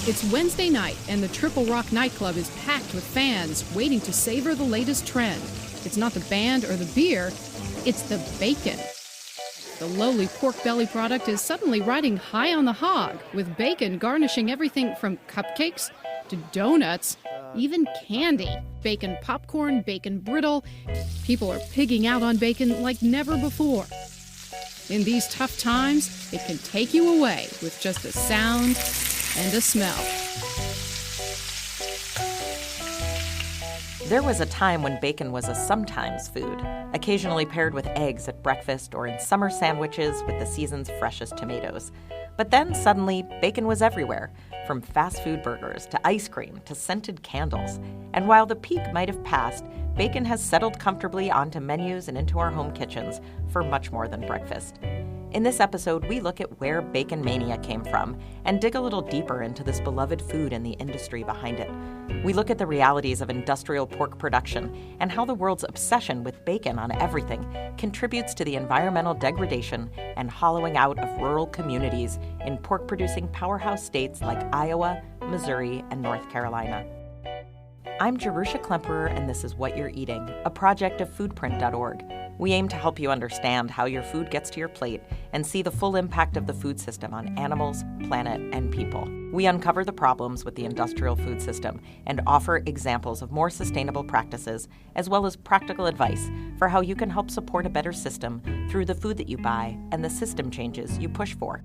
It's Wednesday night, and the Triple Rock nightclub is packed with fans waiting to savor the latest trend. It's not the band or the beer, it's the bacon. The lowly pork belly product is suddenly riding high on the hog, with bacon garnishing everything from cupcakes to donuts, even candy. Bacon popcorn, bacon brittle. People are pigging out on bacon like never before. In these tough times, it can take you away with just a sound and a smell. There was a time when bacon was a sometimes food, occasionally paired with eggs at breakfast or in summer sandwiches with the season's freshest tomatoes. But then suddenly, bacon was everywhere, from fast food burgers to ice cream to scented candles. And while the peak might have passed, bacon has settled comfortably onto menus and into our home kitchens for much more than breakfast. In this episode, we look at where bacon mania came from and dig a little deeper into this beloved food and the industry behind it. We look at the realities of industrial pork production and how the world's obsession with bacon on everything contributes to the environmental degradation and hollowing out of rural communities in pork-producing powerhouse states like Iowa, Missouri, and North Carolina. I'm Jerusha Klemperer, and this is What You're Eating, a project of foodprint.org. We aim to help you understand how your food gets to your plate and see the full impact of the food system on animals, planet, and people. We uncover the problems with the industrial food system and offer examples of more sustainable practices, as well as practical advice for how you can help support a better system through the food that you buy and the system changes you push for.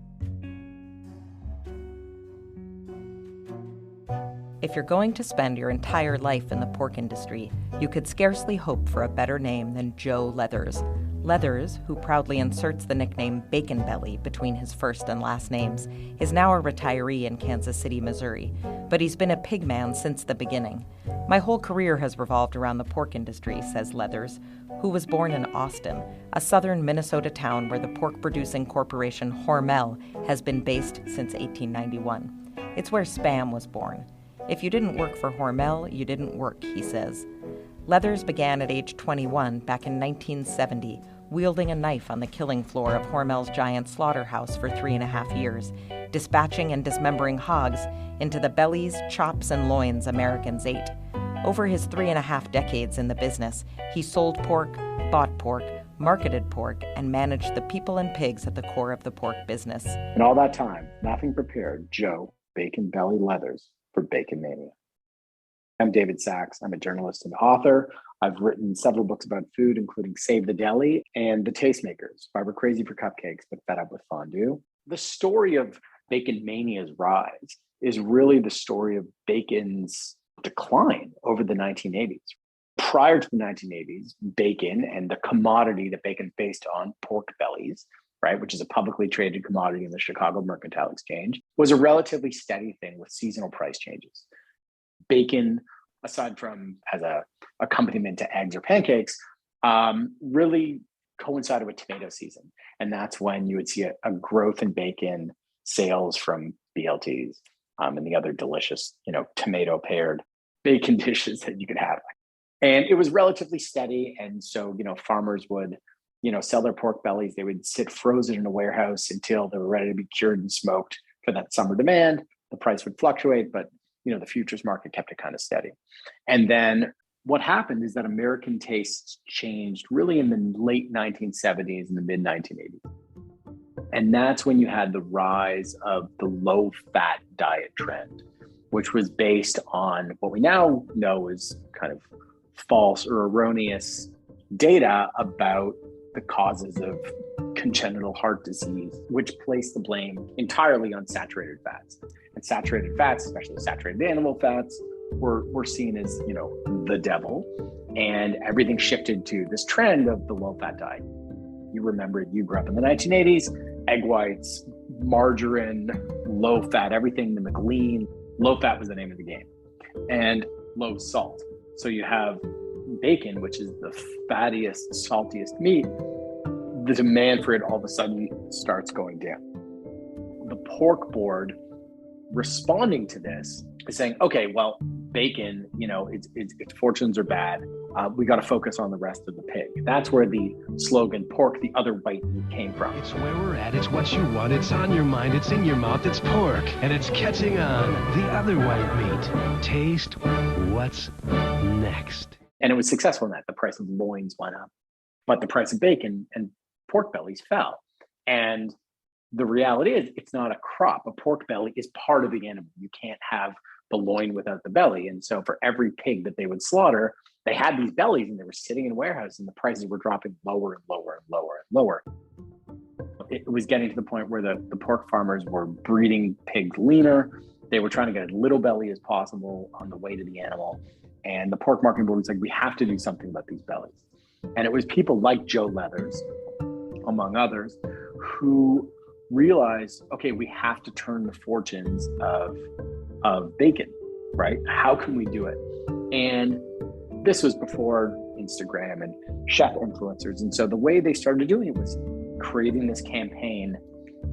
If you're going to spend your entire life in the pork industry, you could scarcely hope for a better name than Joe Leathers. Leathers, who proudly inserts the nickname Bacon Belly between his first and last names, is now a retiree in Kansas City, Missouri, but he's been a pig man since the beginning. My whole career has revolved around the pork industry, says Leathers, who was born in Austin, a southern Minnesota town where the pork-producing corporation Hormel has been based since 1891. It's where Spam was born. If you didn't work for Hormel, you didn't work, he says. Leathers began at age 21 back in 1970, wielding a knife on the killing floor of Hormel's giant slaughterhouse for 3.5 years, dispatching and dismembering hogs into the bellies, chops, and loins Americans ate. Over his 3.5 decades in the business, he sold pork, bought pork, marketed pork, and managed the people and pigs at the core of the pork business. And all that time, nothing prepared Joe Bacon Belly Leathers for Bacon Mania. I'm David Sachs. I'm a journalist and author. I've written several books about food, including Save the Deli and The Tastemakers, Why We're Crazy for Cupcakes but Fed Up with Fondue. The story of Bacon Mania's rise is really the story of bacon's decline over the 1980s. Prior to the 1980s, bacon and the commodity that bacon is based on, pork bellies, right, which is a publicly traded commodity in the Chicago Mercantile Exchange, was a relatively steady thing with seasonal price changes. Bacon, aside from as a accompaniment to eggs or pancakes, really coincided with tomato season. And that's when you would see a growth in bacon sales from BLTs and the other delicious, tomato paired bacon dishes that you could have. And it was relatively steady. And so, farmers would sell their pork bellies. They would sit frozen in a warehouse until they were ready to be cured and smoked for that summer demand. The price would fluctuate, but the futures market kept it kind of steady. And then what happened is that American tastes changed really in the late 1970s and the mid 1980s. And that's when you had the rise of the low-fat diet trend, which was based on what we now know is kind of false or erroneous data about the causes of congenital heart disease, which placed the blame entirely on saturated fats. And saturated fats, especially saturated animal fats, were seen as, the devil. And everything shifted to this trend of the low-fat diet. You remember, you grew up in the 1980s, egg whites, margarine, low-fat, everything, the McLean. Low-fat was the name of the game. And low salt. So you have bacon, which is the fattiest, saltiest meat. The demand for it all of a sudden starts going down. The pork board responding to this is saying, okay, well, bacon, its fortunes are bad. we got to focus on the rest of the pig. That's where the slogan, pork, the other white meat, came from. It's where we're at, it's what you want, it's on your mind, it's in your mouth, it's pork, and it's catching on. The other white meat. Taste what's next. And it was successful in that. The price of loins went up, but the price of bacon and pork bellies fell. And the reality is, it's not a crop. A pork belly is part of the animal. You can't have the loin without the belly. And so for every pig that they would slaughter, they had these bellies and they were sitting in warehouses, and the prices were dropping lower and lower and lower and lower. It was getting to the point where the pork farmers were breeding pigs leaner. They were trying to get as little belly as possible on the weight of the animal. And the pork marketing board was like, we have to do something about these bellies. And it was people like Joe Leathers, among others, who realized, okay, we have to turn the fortunes of bacon, right? How can we do it? And this was before Instagram and chef influencers. And so the way they started doing it was creating this campaign,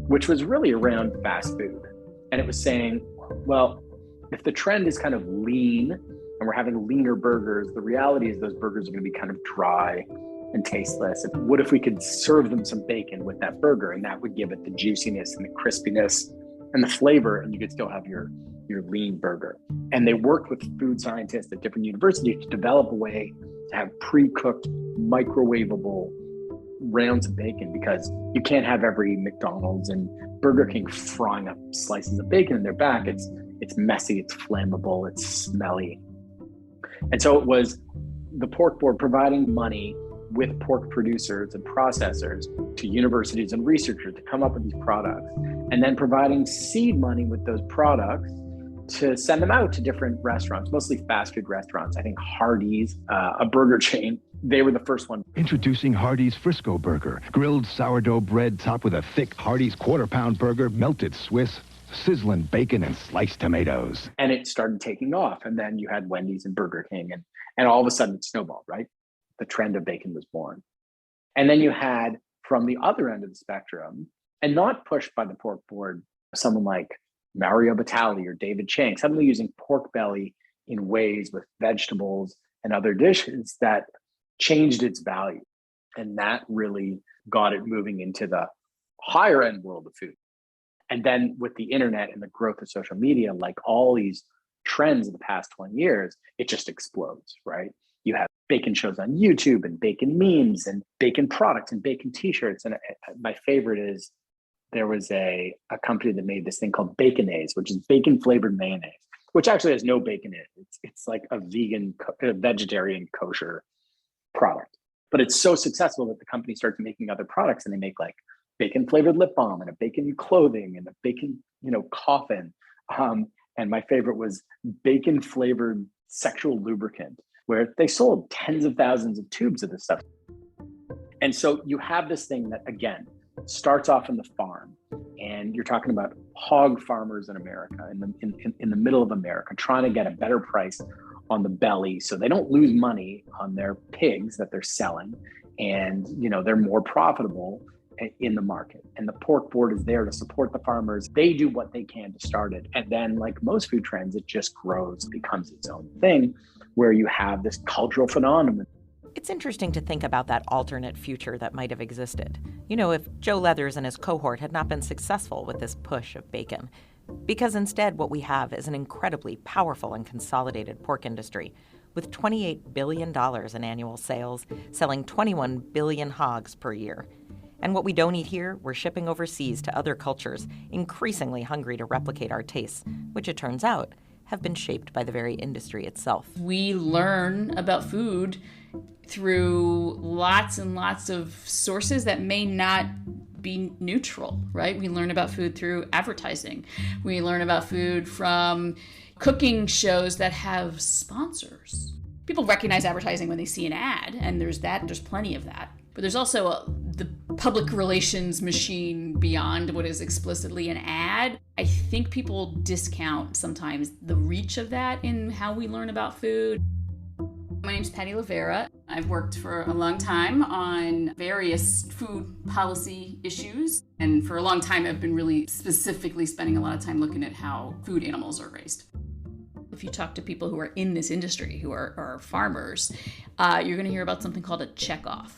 which was really around fast food. And it was saying, well, if the trend is kind of lean and we're having leaner burgers, the reality is those burgers are going to be kind of dry and tasteless. And what if we could serve them some bacon with that burger, and that would give it the juiciness and the crispiness and the flavor, and you could still have your lean burger. And they worked with food scientists at different universities to develop a way to have pre-cooked, microwavable rounds of bacon, because you can't have every McDonald's and Burger King frying up slices of bacon in their back. It's messy, it's flammable, it's smelly. And so it was the pork board providing money with pork producers and processors to universities and researchers to come up with these products, and then providing seed money with those products to send them out to different restaurants, mostly fast food restaurants. I think Hardee's, a burger chain, they were the first one. Introducing Hardee's Frisco Burger. Grilled sourdough bread topped with a thick Hardee's quarter-pound burger, melted Swiss, sizzling bacon, and sliced tomatoes. And it started taking off. And then you had Wendy's and Burger King, and all of a sudden it snowballed, right? The trend of bacon was born. And then you had, from the other end of the spectrum, and not pushed by the pork board, someone like Mario Batali or David Chang, suddenly using pork belly in ways with vegetables and other dishes that changed its value. And that really got it moving into the higher end world of food. And then with the internet and the growth of social media, like all these trends of the past 20 years, it just explodes, right? You have bacon shows on YouTube and bacon memes and bacon products and bacon t-shirts. And my favorite is, there was a company that made this thing called Baconaise, which is bacon flavored mayonnaise, which actually has no bacon in it. It's like a vegetarian kosher product. But it's so successful that the company starts making other products, and they make like bacon flavored lip balm and a bacon clothing and a bacon, coffin. And my favorite was bacon flavored sexual lubricant, where they sold tens of thousands of tubes of this stuff. And so you have this thing that, again, starts off in the farm, and you're talking about hog farmers in America, in the middle of America, trying to get a better price on the belly so they don't lose money on their pigs that they're selling, and they're more profitable in the market. And the pork board is there to support the farmers. They do what they can to start it, and then, like most food trends, it just grows, becomes its own thing, where you have this cultural phenomenon. It's interesting to think about that alternate future that might have existed. If Joe Leathers and his cohort had not been successful with this push of bacon. Because instead, what we have is an incredibly powerful and consolidated pork industry, with $28 billion in annual sales, selling 21 billion hogs per year. And what we don't eat here, we're shipping overseas to other cultures, increasingly hungry to replicate our tastes, which it turns out have been shaped by the very industry itself. We learn about food through lots and lots of sources that may not be neutral, right? We learn about food through advertising. We learn about food from cooking shows that have sponsors. People recognize advertising when they see an ad, and there's plenty of that. But there's also the public relations machine beyond what is explicitly an ad. I think people discount sometimes the reach of that in how we learn about food. My name's Patty Lavera. I've worked for a long time on various food policy issues. And for a long time, I've been really specifically spending a lot of time looking at how food animals are raised. If you talk to people who are in this industry, who are farmers, you're going to hear about something called a checkoff.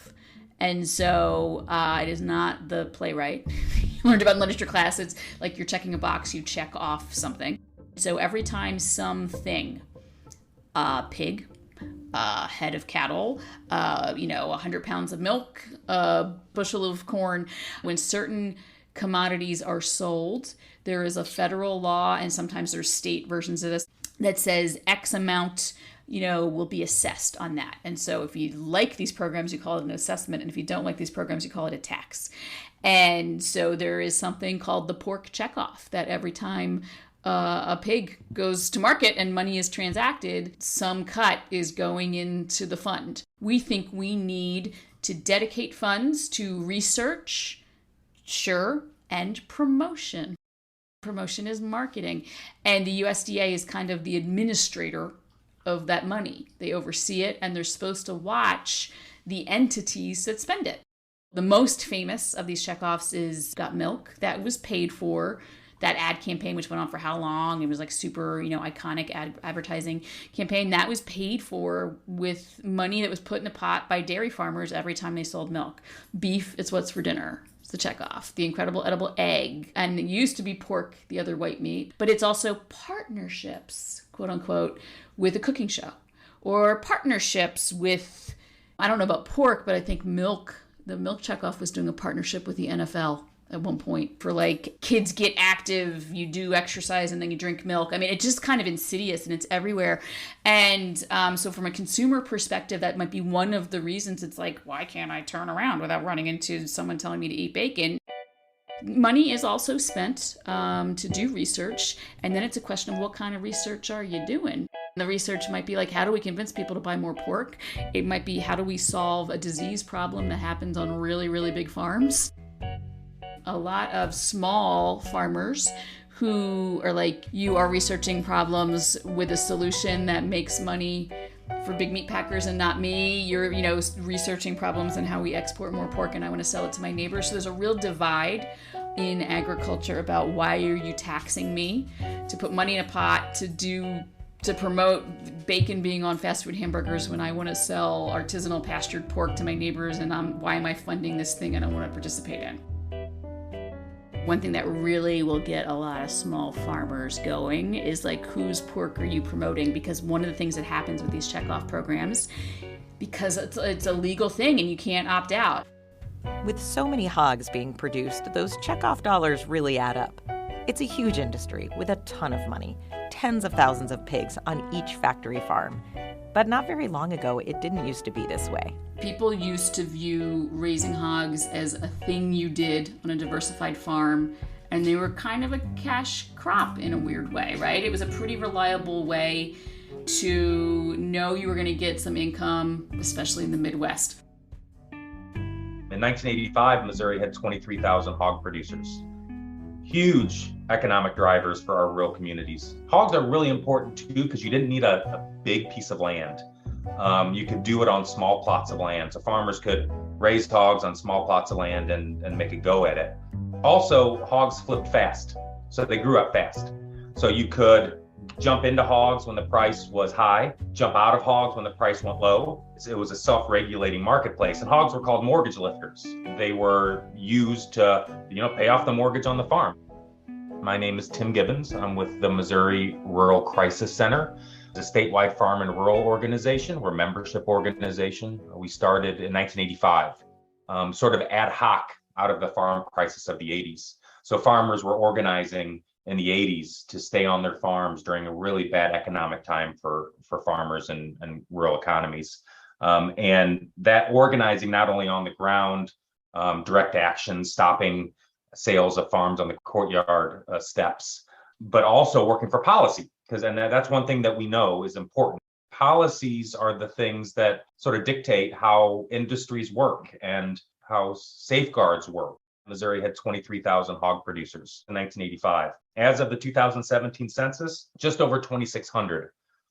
And so it is not the playwright you learned about in literature class. It's like you're checking a box, you check off something. So every time something, pig, head of cattle, 100 pounds of milk, a bushel of corn, when certain commodities are sold, there is a federal law, and sometimes there's state versions of this, that says X amount, will be assessed on that. And so if you like these programs, you call it an assessment. And if you don't like these programs, you call it a tax. And so there is something called the pork checkoff, that every time a pig goes to market and money is transacted, some cut is going into the fund. We think we need to dedicate funds to research, sure, and promotion. Promotion is marketing. And the USDA is kind of the administrator of that money. They oversee it, and they're supposed to watch the entities that spend it. The most famous of these checkoffs is Got Milk. That was paid for. That ad campaign, which went on for how long? It was like super, iconic advertising campaign. That was paid for with money that was put in a pot by dairy farmers every time they sold milk. Beef, it's what's for dinner. It's the checkoff. The incredible edible egg. And it used to be pork, the other white meat. But it's also partnerships, quote unquote, with a cooking show. Or partnerships with, I don't know about pork, but I think milk. The milk checkoff was doing a partnership with the NFL at one point for like kids get active, you do exercise and then you drink milk. I mean, it's just kind of insidious and it's everywhere. And so from a consumer perspective, that might be one of the reasons it's like, why can't I turn around without running into someone telling me to eat bacon? Money is also spent to do research. And then it's a question of what kind of research are you doing? The research might be like, how do we convince people to buy more pork? It might be, how do we solve a disease problem that happens on really, really big farms? A lot of small farmers who are like, you are researching problems with a solution that makes money for big meat packers and not me. You're, researching problems and how we export more pork and I want to sell it to my neighbors. So there's a real divide in agriculture about why are you taxing me to put money in a pot to promote bacon being on fast food hamburgers when I want to sell artisanal pastured pork to my neighbors, and why am I funding this thing I don't want to participate in? One thing that really will get a lot of small farmers going is like, whose pork are you promoting? Because one of the things that happens with these checkoff programs, because it's a legal thing and you can't opt out. With so many hogs being produced, those checkoff dollars really add up. It's a huge industry with a ton of money, tens of thousands of pigs on each factory farm. But not very long ago, it didn't used to be this way. People used to view raising hogs as a thing you did on a diversified farm, and they were kind of a cash crop in a weird way, right? It was a pretty reliable way to know you were going to get some income, especially in the Midwest. In 1985, Missouri had 23,000 hog producers. Huge economic drivers for our rural communities. Hogs are really important too because you didn't need a big piece of land. You could do it on small plots of land. So farmers could raise hogs on small plots of land and make a go at it. Also, hogs flipped fast, so they grew up fast. So you could jump into hogs when the price was high, jump out of hogs when the price went low. It was a self-regulating marketplace, and hogs were called mortgage lifters. They were used to, pay off the mortgage on the farm. My name is Tim Gibbons. I'm with the Missouri Rural Crisis Center. It's a statewide farm and rural organization. We're a membership organization. We started in 1985, sort of ad hoc out of the farm crisis of the 80s. So farmers were organizing in the 80s to stay on their farms during a really bad economic time for farmers and rural economies. And that organizing not only on the ground, direct action, stopping sales of farms on the courtyard steps, but also working for policy, and that's one thing that we know is important. Policies are the things that sort of dictate how industries work and how safeguards work. Missouri had 23,000 hog producers in 1985. As of the 2017 census, just over 2,600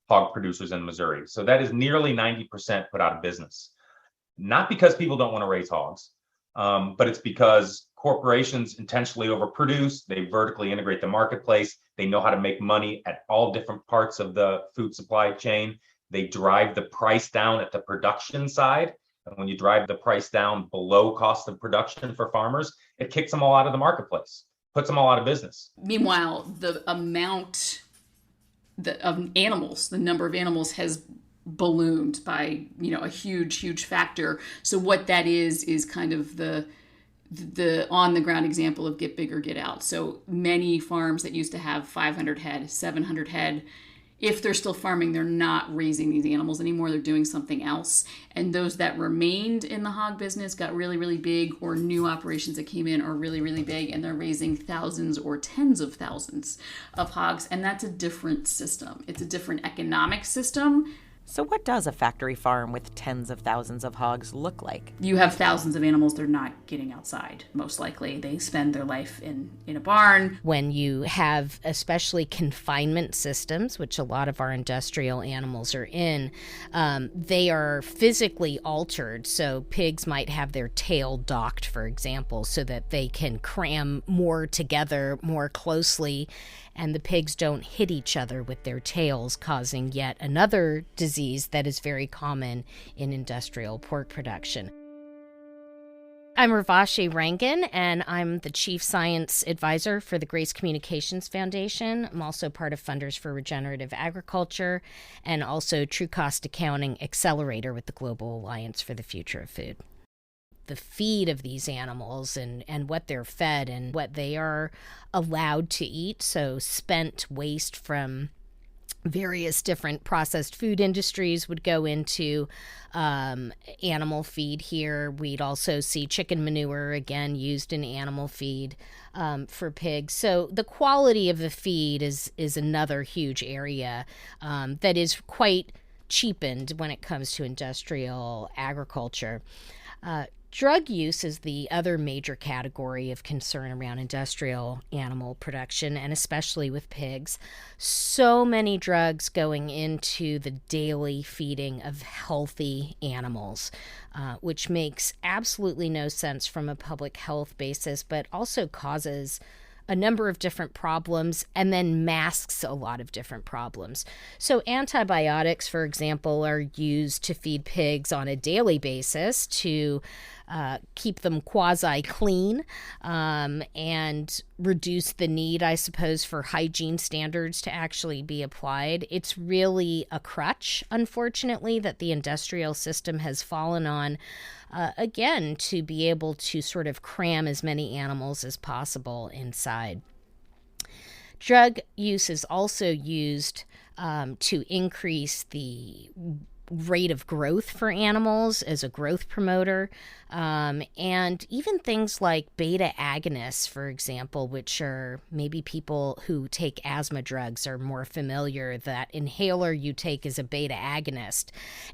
hog producers in Missouri. So that is nearly 90% put out of business. Not because people don't want to raise hogs, but it's because corporations intentionally overproduce, they vertically integrate the marketplace, they know how to make money at all different parts of the food supply chain. They drive the price down at the production side. And when you drive the price down below cost of production for farmers, it kicks them all out of the marketplace, puts them all out of business. Meanwhile, the amount of animals, the number of animals has ballooned by, a huge factor. So what that is kind of the on the ground example of get big or get out. So many farms that used to have 500 head, 700 head, if they're still farming, they're not raising these animals anymore. They're doing something else. And those that remained in the hog business got really, really big, or new operations that came in are really, really big, and they're raising thousands or tens of thousands of hogs. And that's a different system. It's a different economic system. So what does a factory farm with tens of thousands of hogs look like? You have thousands of animals. They're not getting outside, most likely. They spend their life in a barn. When you have especially confinement systems, which a lot of our industrial animals are in, they are physically altered. So pigs might have their tail docked, for example, so that they can cram more together more closely, and the pigs don't hit each other with their tails, causing yet another disease that is very common in industrial pork production. I'm Ravashi Rangan, and I'm the Chief Science Advisor for the Grace Communications Foundation. I'm also part of Funders for Regenerative Agriculture and also True Cost Accounting Accelerator with the Global Alliance for the Future of Food. The feed of these animals and what they're fed and what they are allowed to eat, so spent waste from various different processed food industries would go into animal feed here. We'd also see chicken manure, again, used in animal feed for pigs. So the quality of the feed is another huge area that is quite cheapened when it comes to industrial agriculture. Drug use is the other major category of concern around industrial animal production, and especially with pigs. So many drugs going into the daily feeding of healthy animals, which makes absolutely no sense from a public health basis, but also causes a number of different problems and then masks a lot of different problems. So antibiotics, for example, are used to feed pigs on a daily basis to keep them quasi-clean and reduce the need, I suppose, for hygiene standards to actually be applied. It's really a crutch, unfortunately, that the industrial system has fallen on, again, to be able to sort of cram as many animals as possible inside. Drug use is also used to increase the rate of growth for animals as a growth promoter, and even things like beta agonists, for example, which are maybe people who take asthma drugs are more familiar. That inhaler you take is a beta agonist,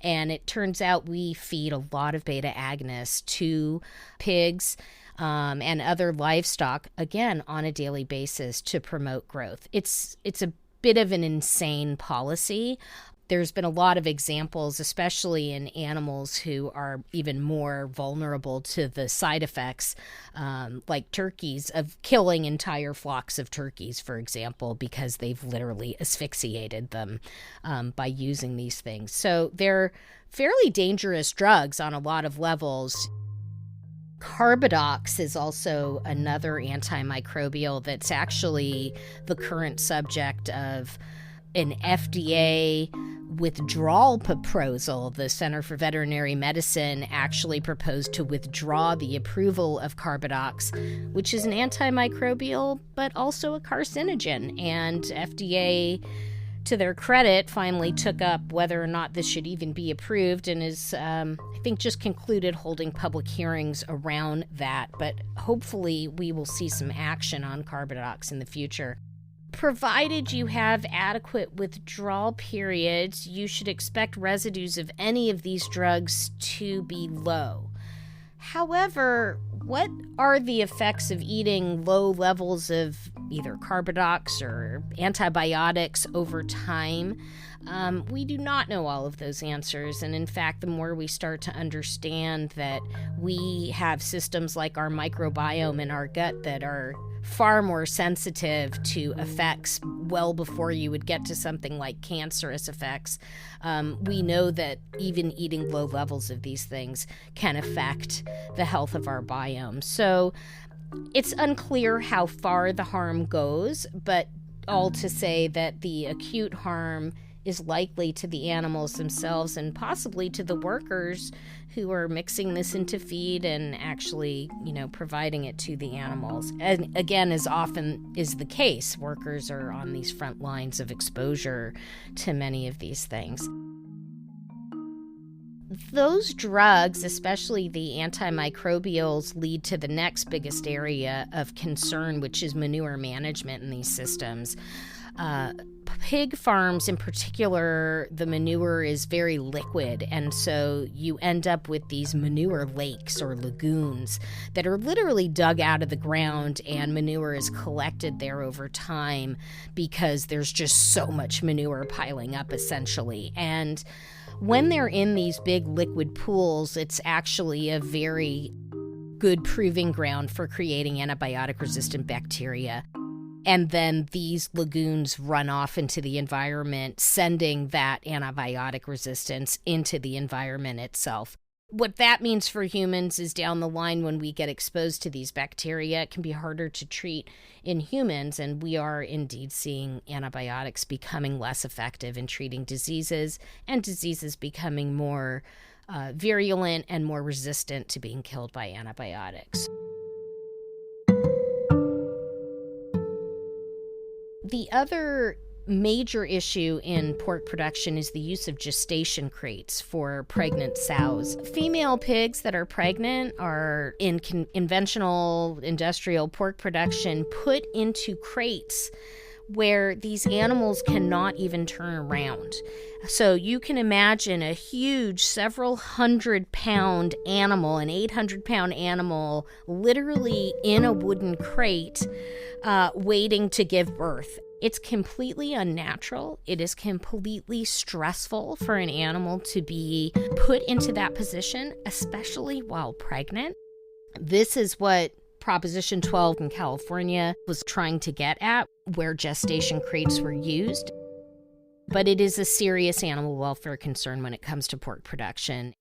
and it turns out we feed a lot of beta agonists to pigs and other livestock, again, on a daily basis to promote growth. It's a bit of an insane policy. There's been a lot of examples, especially in animals who are even more vulnerable to the side effects, like turkeys, of killing entire flocks of turkeys, for example, because they've literally asphyxiated them by using these things. So they're fairly dangerous drugs on a lot of levels. Carbidox is also another antimicrobial that's actually the current subject of an FDA withdrawal proposal. The Center for Veterinary Medicine actually proposed to withdraw the approval of Carbidox, which is an antimicrobial but also a carcinogen. And FDA, to their credit, finally took up whether or not this should even be approved and is, I think, just concluded holding public hearings around that. But hopefully we will see some action on Carbidox in the future. Provided you have adequate withdrawal periods, you should expect residues of any of these drugs to be low. However, what are the effects of eating low levels of either carbadox or antibiotics over time. We do not know all of those answers. And in fact, the more we start to understand that we have systems like our microbiome in our gut that are far more sensitive to effects well before you would get to something like cancerous effects, we know that even eating low levels of these things can affect the health of our biome. So it's unclear how far the harm goes, but all to say that the acute harm is likely to the animals themselves and possibly to the workers who are mixing this into feed and actually, providing it to the animals. And again, as often is the case, workers are on these front lines of exposure to many of these things. Those drugs, especially the antimicrobials, lead to the next biggest area of concern, which is manure management in these systems. Pig farms in particular, the manure is very liquid, and so you end up with these manure lakes or lagoons that are literally dug out of the ground, and manure is collected there over time because there's just so much manure piling up, essentially. And when they're in these big liquid pools, it's actually a very good proving ground for creating antibiotic-resistant bacteria. And then these lagoons run off into the environment, sending that antibiotic resistance into the environment itself. What that means for humans is down the line when we get exposed to these bacteria, it can be harder to treat in humans, and we are indeed seeing antibiotics becoming less effective in treating diseases, and diseases becoming more virulent and more resistant to being killed by antibiotics. The other major issue in pork production is the use of gestation crates for pregnant sows. Female pigs that are pregnant are in conventional industrial pork production put into crates where these animals cannot even turn around. So you can imagine a huge several 100-pound animal, an 800-pound animal, literally in a wooden crate, waiting to give birth. It's completely unnatural. It is completely stressful for an animal to be put into that position, especially while pregnant. This is what Proposition 12 in California was trying to get at, where gestation crates were used. But it is a serious animal welfare concern when it comes to pork production.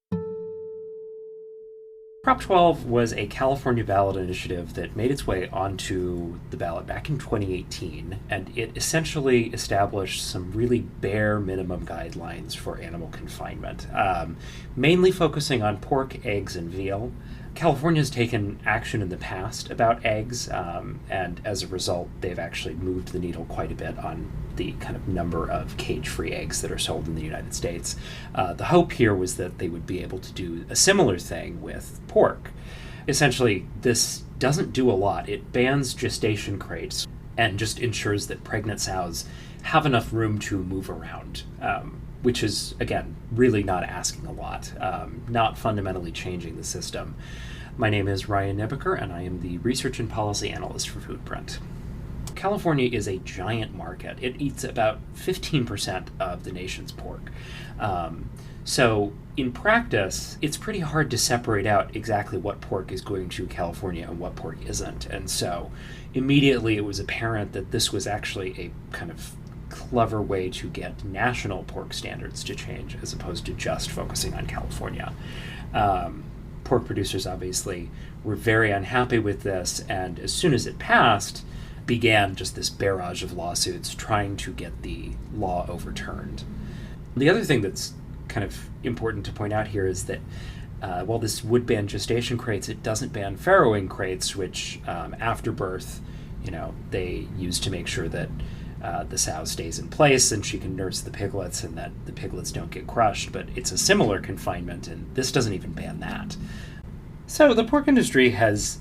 Prop 12 was a California ballot initiative that made its way onto the ballot back in 2018, and it essentially established some really bare minimum guidelines for animal confinement, mainly focusing on pork, eggs, and veal. California has taken action in the past about eggs, and as a result, they've actually moved the needle quite a bit on the kind of number of cage-free eggs that are sold in the United States. The hope here was that they would be able to do a similar thing with pork. Essentially, this doesn't do a lot. It bans gestation crates and just ensures that pregnant sows have enough room to move around, which is, again, really not asking a lot, not fundamentally changing the system. My name is Ryan Nebeker, and I am the Research and Policy Analyst for Foodprint. California is a giant market. It eats about 15% of the nation's pork. So in practice, it's pretty hard to separate out exactly what pork is going to California and what pork isn't. And so immediately it was apparent that this was actually a kind of clever way to get national pork standards to change as opposed to just focusing on California. Pork producers obviously were very unhappy with this, and as soon as it passed, began just this barrage of lawsuits trying to get the law overturned. The other thing that's kind of important to point out here is that while this would ban gestation crates, it doesn't ban farrowing crates, which after birth, they use to make sure that the sow stays in place and she can nurse the piglets and that the piglets don't get crushed, but it's a similar confinement, and this doesn't even ban that. So the pork industry has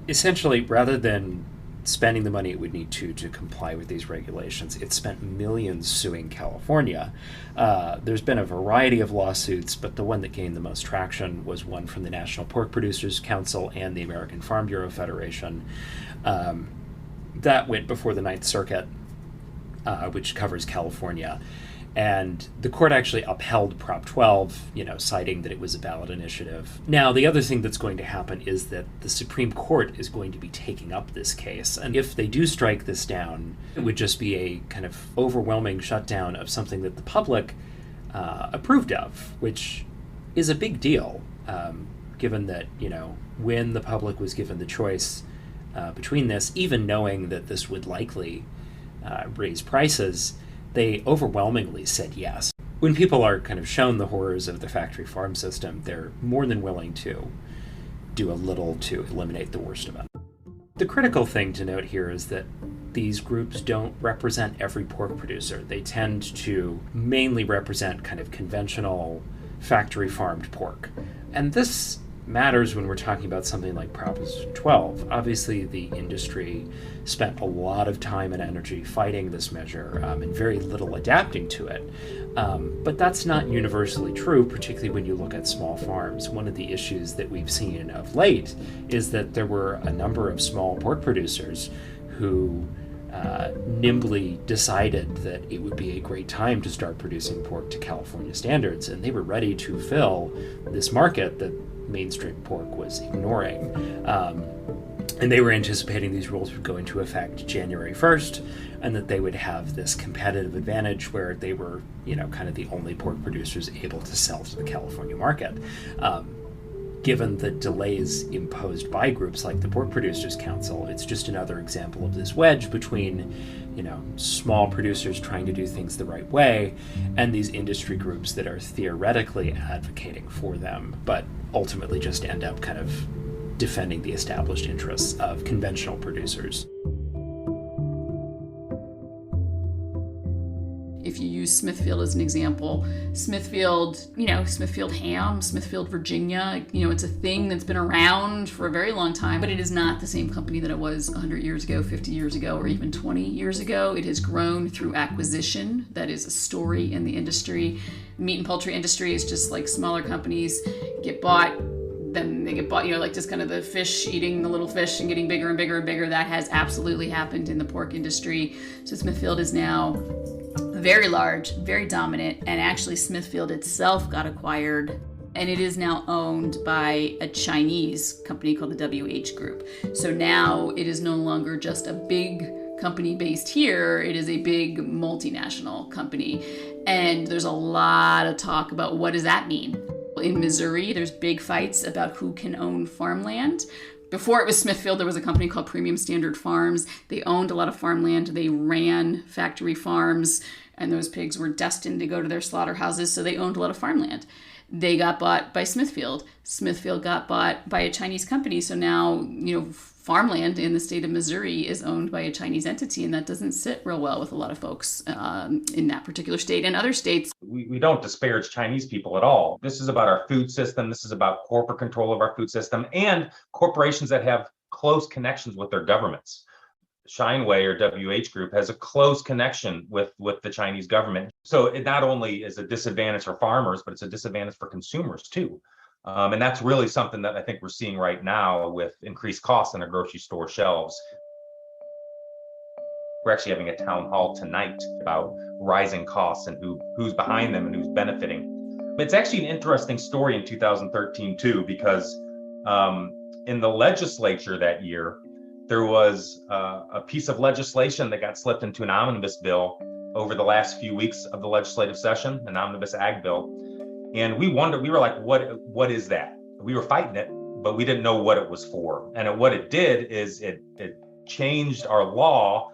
essentially, rather than spending the money it would need to comply with these regulations, it spent millions suing California. There's been a variety of lawsuits, but the one that gained the most traction was one from the National Pork Producers Council and the American Farm Bureau Federation. that went before the Ninth Circuit, which covers California. And the court actually upheld Prop 12, citing that it was a ballot initiative. Now, the other thing that's going to happen is that the Supreme Court is going to be taking up this case. And if they do strike this down, it would just be a kind of overwhelming shutdown of something that the public approved of, which is a big deal, given that, when the public was given the choice between this, even knowing that this would likely raise prices, they overwhelmingly said yes. When people are kind of shown the horrors of the factory farm system, they're more than willing to do a little to eliminate the worst of it. The critical thing to note here is that these groups don't represent every pork producer. They tend to mainly represent kind of conventional factory farmed pork. And this matters when we're talking about something like Proposition 12. Obviously, the industry spent a lot of time and energy fighting this measure and very little adapting to it. But that's not universally true, particularly when you look at small farms. One of the issues that we've seen of late is that there were a number of small pork producers who nimbly decided that it would be a great time to start producing pork to California standards, and they were ready to fill this market that mainstream pork was ignoring. And they were anticipating these rules would go into effect January 1st, and that they would have this competitive advantage where they were, kind of the only pork producers able to sell to the California market. Given the delays imposed by groups like the Pork Producers Council, it's just another example of this wedge between, small producers trying to do things the right way and these industry groups that are theoretically advocating for them, but ultimately just end up kind of defending the established interests of conventional producers. If you use Smithfield as an example, Smithfield ham, Smithfield, Virginia, it's a thing that's been around for a very long time, but it is not the same company that it was 100 years ago, 50 years ago, or even 20 years ago. It has grown through acquisition. That is a story in the industry. The meat and poultry industry is just like smaller companies get bought, then they get bought, like just kind of the fish eating the little fish and getting bigger and bigger and bigger. That has absolutely happened in the pork industry. So Smithfield is now very large, very dominant, and actually Smithfield itself got acquired, and it is now owned by a Chinese company called the WH Group. So now it is no longer just a big company based here, it is a big multinational company. And there's a lot of talk about what does that mean. In Missouri, there's big fights about who can own farmland. Before it was Smithfield, there was a company called Premium Standard Farms. They owned a lot of farmland. They ran factory farms, and those pigs were destined to go to their slaughterhouses, so they owned a lot of farmland. They got bought by Smithfield. Smithfield got bought by a Chinese company, so now, farmland in the state of Missouri is owned by a Chinese entity, and that doesn't sit real well with a lot of folks in that particular state and other states. We don't disparage Chinese people at all. This is about our food system. This is about corporate control of our food system and corporations that have close connections with their governments. Shineway or WH Group has a close connection with the Chinese government. So it not only is a disadvantage for farmers, but it's a disadvantage for consumers too. And that's really something that I think we're seeing right now with increased costs on our grocery store shelves. We're actually having a town hall tonight about rising costs and who's behind them and who's benefiting. It's actually an interesting story in 2013 too, because in the legislature that year, there was a piece of legislation that got slipped into an omnibus bill over the last few weeks of the legislative session, an omnibus ag bill. And we were like, what is that? We were fighting it, but we didn't know what it was for. And what it did is it changed our law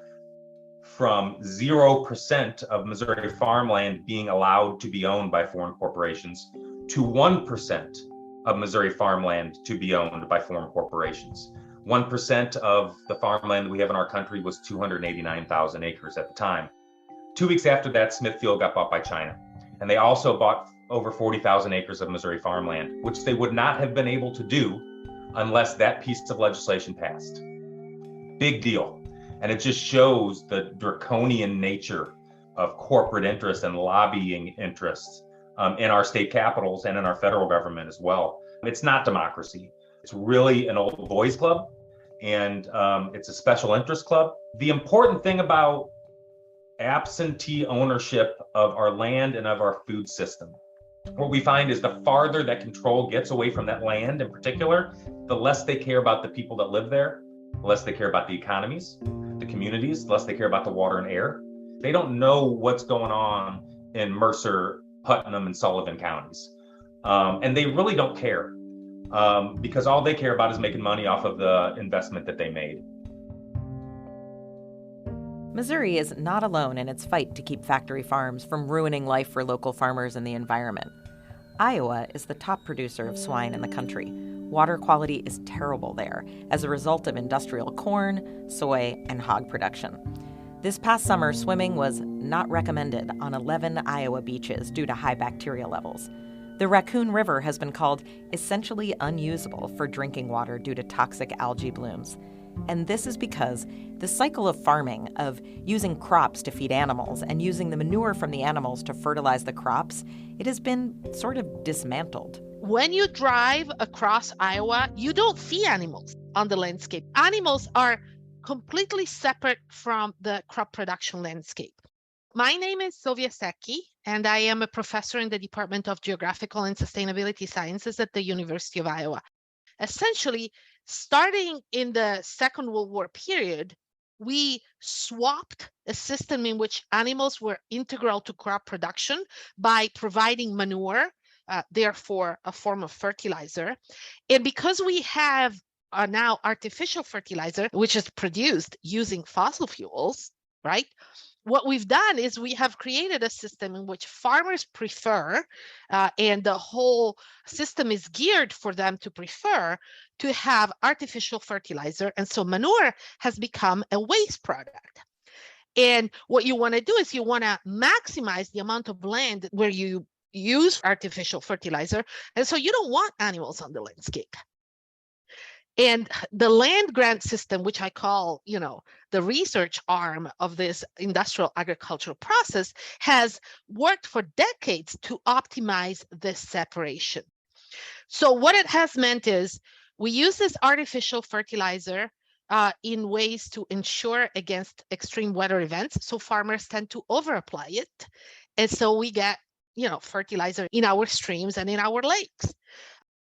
from 0% of Missouri farmland being allowed to be owned by foreign corporations to 1% of Missouri farmland to be owned by foreign corporations. 1% of the farmland that we have in our country was 289,000 acres at the time. 2 weeks after that, Smithfield got bought by China. And they also bought over 40,000 acres of Missouri farmland, which they would not have been able to do unless that piece of legislation passed. Big deal. And it just shows the draconian nature of corporate interest and lobbying interests in our state capitals and in our federal government as well. It's not democracy. It's really an old boys club. and it's a special interest club. The important thing about absentee ownership of our land and of our food system, what we find is the farther that control gets away from that land in particular, the less they care about the people that live there, the less they care about the economies, the communities, the less they care about the water and air. They don't know what's going on in Mercer, Putnam, and Sullivan counties. And they really don't care because all they care about is making money off of the investment that they made. Missouri is not alone in its fight to keep factory farms from ruining life for local farmers and the environment. Iowa is the top producer of swine in the country. Water quality is terrible there as a result of industrial corn, soy, and hog production. This past summer, swimming was not recommended on 11 Iowa beaches due to high bacteria levels. The Raccoon River has been called essentially unusable for drinking water due to toxic algae blooms. And this is because the cycle of farming, of using crops to feed animals and using the manure from the animals to fertilize the crops, it has been sort of dismantled. When you drive across Iowa, you don't see animals on the landscape. Animals are completely separate from the crop production landscape. My name is Sylvia Secchi, and I am a professor in the Department of Geographical and Sustainability Sciences at the University of Iowa. Essentially, starting in the Second World War period, we swapped a system in which animals were integral to crop production by providing manure, therefore a form of fertilizer. And because we have now artificial fertilizer, which is produced using fossil fuels, right? What we've done is we have created a system in which farmers prefer, and the whole system is geared for them to prefer to have artificial fertilizer. And so manure has become a waste product. And what you want to do is you want to maximize the amount of land where you use artificial fertilizer. And so you don't want animals on the landscape. And the land grant system, which I call, the research arm of this industrial agricultural process, has worked for decades to optimize this separation. So what it has meant is we use this artificial fertilizer in ways to ensure against extreme weather events. So farmers tend to overapply it. And so we get, fertilizer in our streams and in our lakes.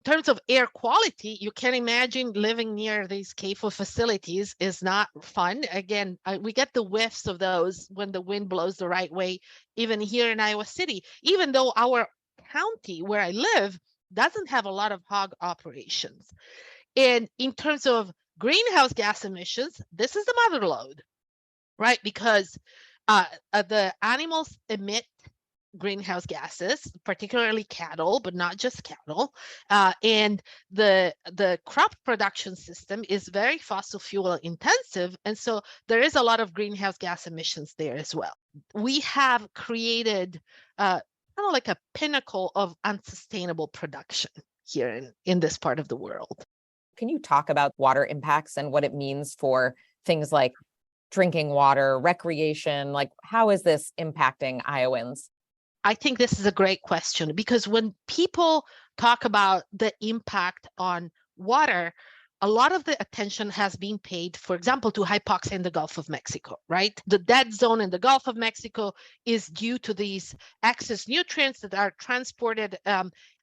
In terms of air quality, you can imagine living near these CAFO facilities is not fun. Again, we get the whiffs of those when the wind blows the right way, even here in Iowa City, even though our county where I live doesn't have a lot of hog operations. And in terms of greenhouse gas emissions, this is the mother lode, right? Because the animals emit greenhouse gases, particularly cattle, but not just cattle. And the crop production system is very fossil fuel intensive. And so there is a lot of greenhouse gas emissions there as well. We have created kind of like a pinnacle of unsustainable production here in this part of the world. Can you talk about water impacts and what it means for things like drinking water, recreation? Like, how is this impacting Iowans? I think this is a great question because when people talk about the impact on water, a lot of the attention has been paid, for example, to hypoxia in the Gulf of Mexico, right? The dead zone in the Gulf of Mexico is due to these excess nutrients that are transported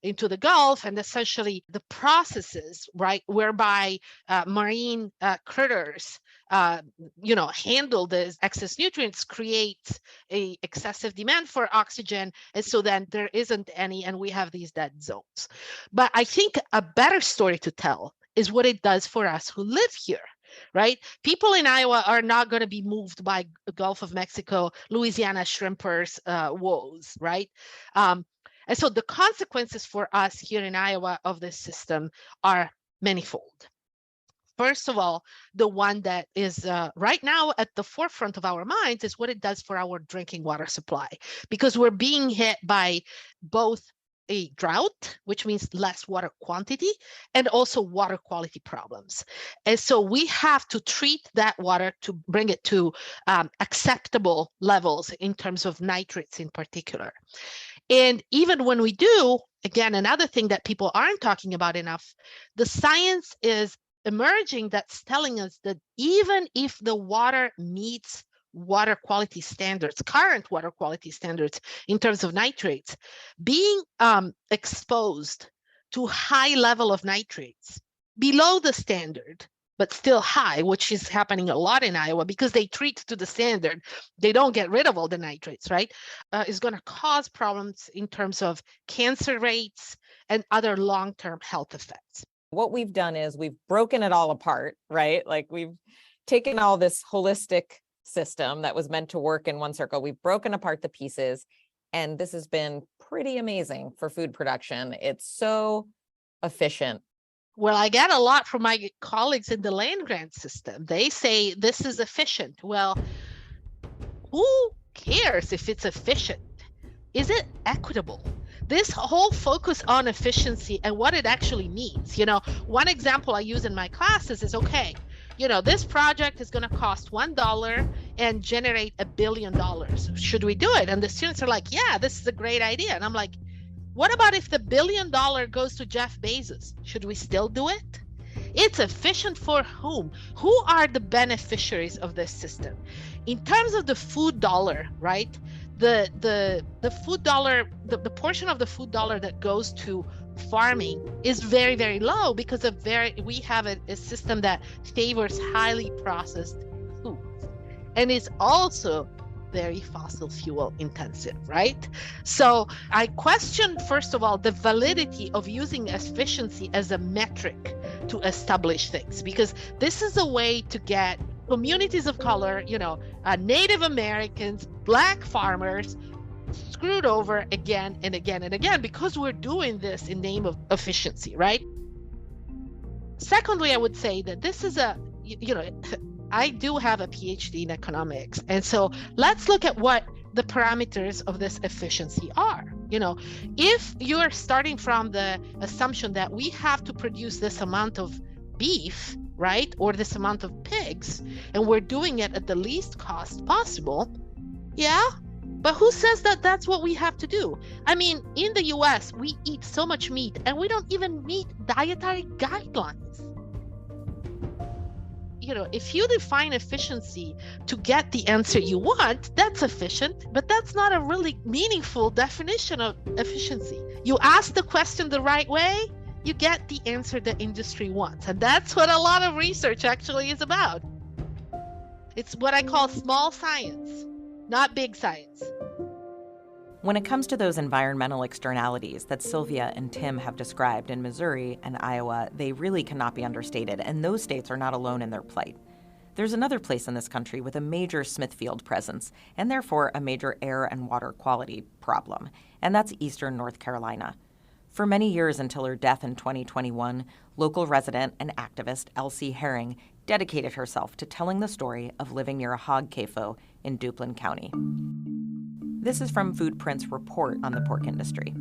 into the Gulf, and essentially the processes, right, whereby marine critters, handle these excess nutrients create a excessive demand for oxygen, and so then there isn't any, and we have these dead zones. But I think a better story to tell is what it does for us who live here, right? People in Iowa are not going to be moved by Gulf of Mexico, Louisiana shrimpers' woes, right? And so the consequences for us here in Iowa of this system are manifold. First of all, the one that is right now at the forefront of our minds is what it does for our drinking water supply, because we're being hit by both a drought, which means less water quantity, and also water quality problems. And so we have to treat that water to bring it to acceptable levels in terms of nitrates in particular. And even when we do, again, another thing that people aren't talking about enough, the science is emerging that's telling us that even if the water meets water quality standards, current water quality standards in terms of nitrates, being exposed to high level of nitrates below the standard, but still high, which is happening a lot in Iowa because they treat to the standard. They don't get rid of all the nitrates, right? Is going to cause problems in terms of cancer rates and other long-term health effects. What we've done is we've broken it all apart, right? Like we've taken all this holistic system that was meant to work in one circle. We've broken apart the pieces, and this has been pretty amazing for food production. It's so efficient. Well, I get a lot from my colleagues in the land grant system. They say this is efficient. Well, who cares if it's efficient? Is it equitable? This whole focus on efficiency and what it actually means. One example I use in my classes is, okay, this project is going to cost $1 and generate $1 billion. Should we do it? And the students are like, yeah, this is a great idea. And I'm like, what about if the $1 billion goes to Jeff Bezos? Should we still do it? It's efficient for whom? Who are the beneficiaries of this system? In terms of the food dollar, right? The food dollar, the portion of the food dollar that goes to farming is very, very low because we have a system that favors highly processed foods and is also very fossil fuel intensive, right? So I question, first of all, the validity of using efficiency as a metric to establish things, because this is a way to get communities of color, Native Americans, Black farmers, screwed over again and again and again because we're doing this in name of efficiency, right? Secondly, I would say that this is I do have a PhD in economics. And so let's look at what the parameters of this efficiency are. If you're starting from the assumption that we have to produce this amount of beef, right, or this amount of pigs, and we're doing it at the least cost possible, yeah, but who says that that's what we have to do? I mean, in the US, we eat so much meat and we don't even meet dietary guidelines. If you define efficiency to get the answer you want, that's efficient, but that's not a really meaningful definition of efficiency. You ask the question the right way, you get the answer the industry wants. And that's what a lot of research actually is about. It's what I call small science, not big science. When it comes to those environmental externalities that Sylvia and Tim have described in Missouri and Iowa, they really cannot be understated, and those states are not alone in their plight. There's another place in this country with a major Smithfield presence, and therefore a major air and water quality problem, and that's eastern North Carolina. For many years until her death in 2021, local resident and activist Elsie Herring dedicated herself to telling the story of living near a hog CAFO in Duplin County. This is from Foodprint's report on the pork industry.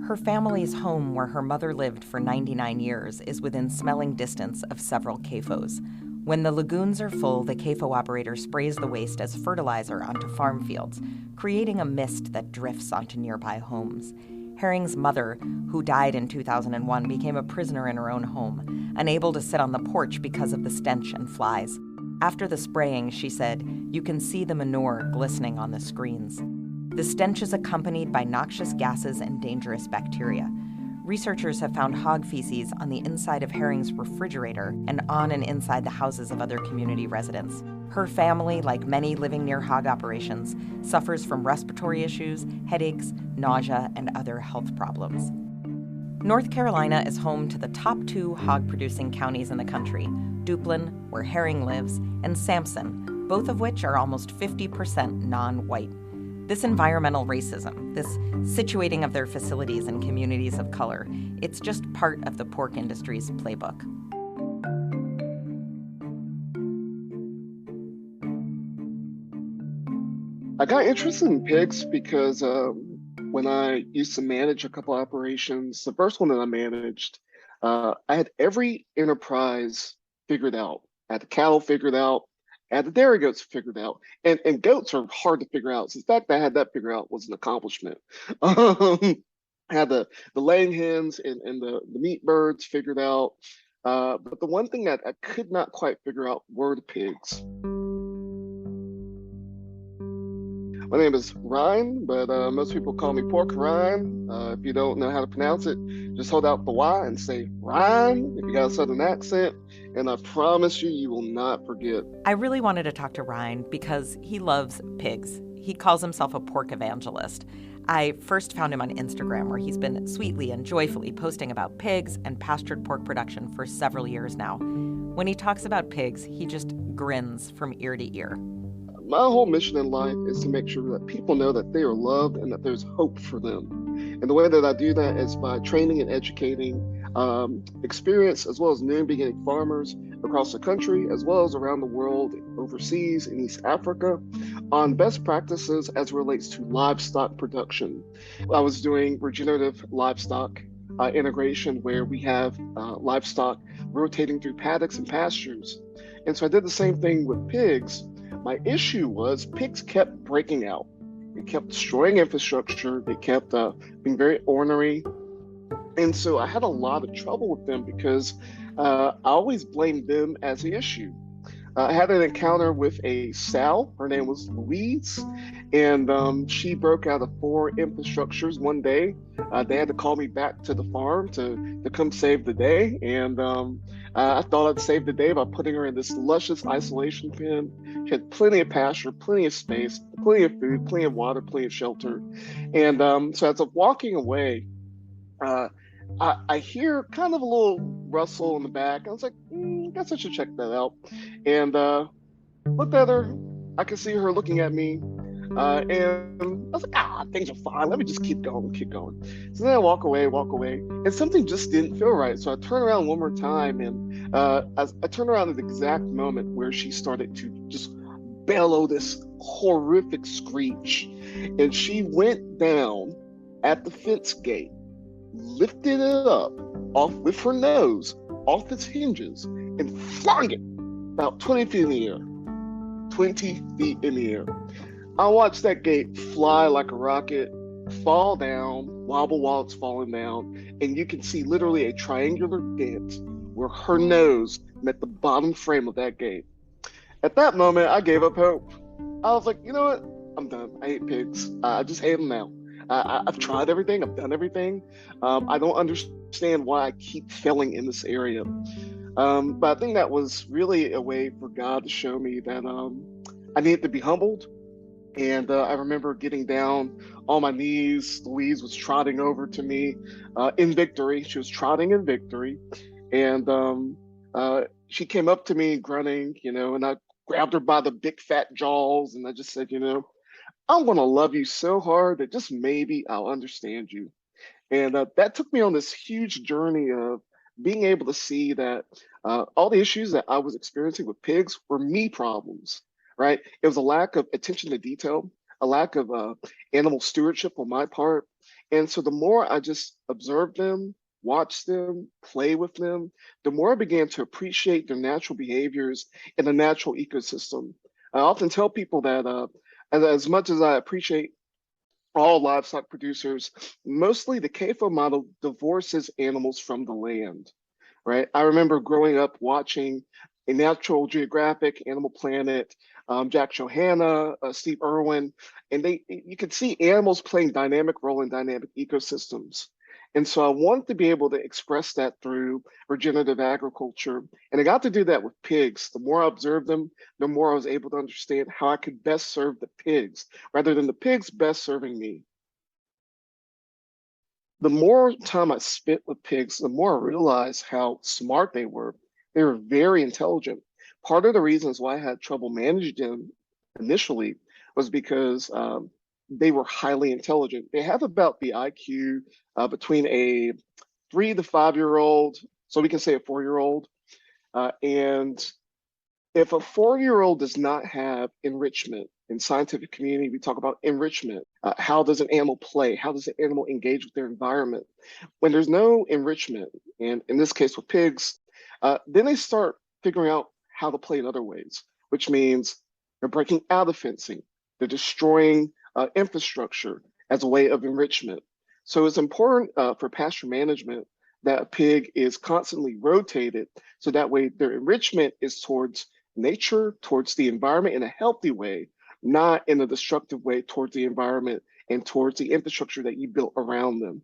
Her family's home, where her mother lived for 99 years, is within smelling distance of several CAFOs. When the lagoons are full, the CAFO operator sprays the waste as fertilizer onto farm fields, creating a mist that drifts onto nearby homes. Herring's mother, who died in 2001, became a prisoner in her own home, unable to sit on the porch because of the stench and flies. After the spraying, she said, "You can see the manure glistening on the screens." The stench is accompanied by noxious gases and dangerous bacteria. Researchers have found hog feces on the inside of Herring's refrigerator and on and inside the houses of other community residents. Her family, like many living near hog operations, suffers from respiratory issues, headaches, nausea, and other health problems. North Carolina is home to the top 2 hog-producing counties in the country, Duplin, where Herring lives, and Sampson, both of which are almost 50% non-white. This environmental racism, this situating of their facilities in communities of color, it's just part of the pork industry's playbook. I got interested in pigs because when I used to manage a couple operations, the first one that I managed, I had every enterprise figured out. I had the cattle figured out. I had the dairy goats figured out. And goats are hard to figure out. So the fact that I had that figured out was an accomplishment. I had the laying hens and the meat birds figured out. But the one thing that I could not quite figure out were the pigs. My name is Ryan, but most people call me Pork Ryan. If you don't know how to pronounce it, just hold out the Y and say Ryan if you got a southern accent, and I promise you, you will not forget. I really wanted to talk to Ryan because he loves pigs. He calls himself a pork evangelist. I first found him on Instagram, where he's been sweetly and joyfully posting about pigs and pastured pork production for several years now. When he talks about pigs, he just grins from ear to ear. My whole mission in life is to make sure that people know that they are loved and that there's hope for them. And the way that I do that is by training and educating experienced as well as new beginning farmers across the country, as well as around the world, overseas in East Africa, on best practices as relates to livestock production. I was doing regenerative livestock integration, where we have livestock rotating through paddocks and pastures. And so I did the same thing with pigs. My issue was pigs kept breaking out. They kept destroying infrastructure. They kept being very ornery. And so I had a lot of trouble with them because I always blamed them as the issue. I had an encounter with a sow. Her name was Louise, and she broke out of 4 infrastructures one day. They had to call me back to the farm to come save the day. And I thought I'd save the day by putting her in this luscious isolation pen. She had plenty of pasture, plenty of space, plenty of food, plenty of water, plenty of shelter. And so as I'm walking away, I hear kind of a little rustle in the back. I was like, I guess I should check that out. And looked at her. I could see her looking at me. And I was like, things are fine. Let me just keep going, keep going. So then I walk away, and something just didn't feel right. So I turn around one more time, and I turn around at the exact moment where she started to just bellow this horrific screech. And she went down at the fence gate, lifted it up off with her nose off its hinges, and flung it about 20 feet in the air. 20 feet in the air. I watched that gate fly like a rocket, fall down, wobble while it's falling down, and you can see literally a triangular dent where her nose met the bottom frame of that gate. At that moment, I gave up hope. I was like, you know what? I'm done. I hate pigs. I just hate them now. I've tried everything. I've done everything. I don't understand why I keep failing in this area. But I think that was really a way for God to show me that I needed to be humbled. And I remember getting down on my knees. Louise was trotting over to me in victory. She was trotting in victory. And she came up to me grunting, and I grabbed her by the big fat jaws. And I just said, I'm going to love you so hard that just maybe I'll understand you. And that took me on this huge journey of being able to see that all the issues that I was experiencing with pigs were me problems, right? It was a lack of attention to detail, a lack of animal stewardship on my part. And so the more I just observed them, watched them, play with them, the more I began to appreciate their natural behaviors in the natural ecosystem. I often tell people that as much as I appreciate all livestock producers, mostly the CAFO model divorces animals from the land, right? I remember growing up watching a Natural Geographic, Animal Planet, Jack Johanna, Steve Irwin, and you could see animals playing dynamic role in dynamic ecosystems. And so I wanted to be able to express that through regenerative agriculture. And I got to do that with pigs. The more I observed them, the more I was able to understand how I could best serve the pigs rather than the pigs best serving me. The more time I spent with pigs, the more I realized how smart they were. They were very intelligent. Part of the reasons why I had trouble managing them initially was because they were highly intelligent. They have about the IQ between a 3 to 5-year-old, so we can say a 4-year-old. And if a 4-year-old does not have enrichment, in scientific community, we talk about enrichment. How does an animal play? How does an animal engage with their environment? When there's no enrichment, and in this case with pigs, then they start figuring out how to play in other ways, which means they're breaking out of fencing. They're destroying infrastructure as a way of enrichment. So it's important for pasture management that a pig is constantly rotated, so that way their enrichment is towards nature, towards the environment in a healthy way, not in a destructive way towards the environment and towards the infrastructure that you built around them.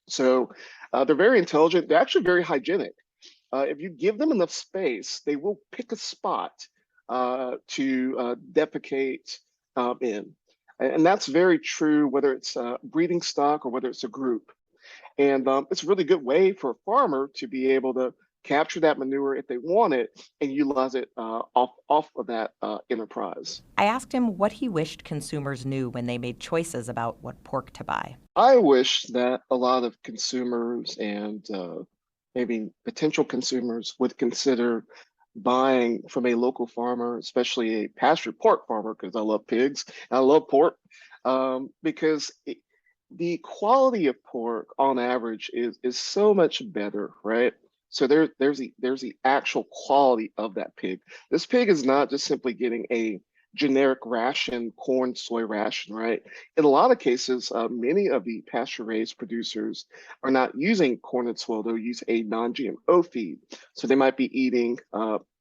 So they're very intelligent. They're actually very hygienic. If you give them enough space, they will pick a spot to defecate in. And that's very true, whether it's a breeding stock or whether it's a group. And it's a really good way for a farmer to be able to capture that manure if they want it and utilize it off of that enterprise. I asked him what he wished consumers knew when they made choices about what pork to buy. I wish that a lot of consumers and maybe potential consumers would consider buying from a local farmer, especially a pastured pork farmer, because I love pigs and I love pork, because the quality of pork on average is so much better, right? So there's the actual quality of that pig. This pig is not just simply getting a generic ration, corn, soy ration, right? In a lot of cases, many of the pasture-raised producers are not using corn and soy. They'll use a non-GMO feed. So they might be eating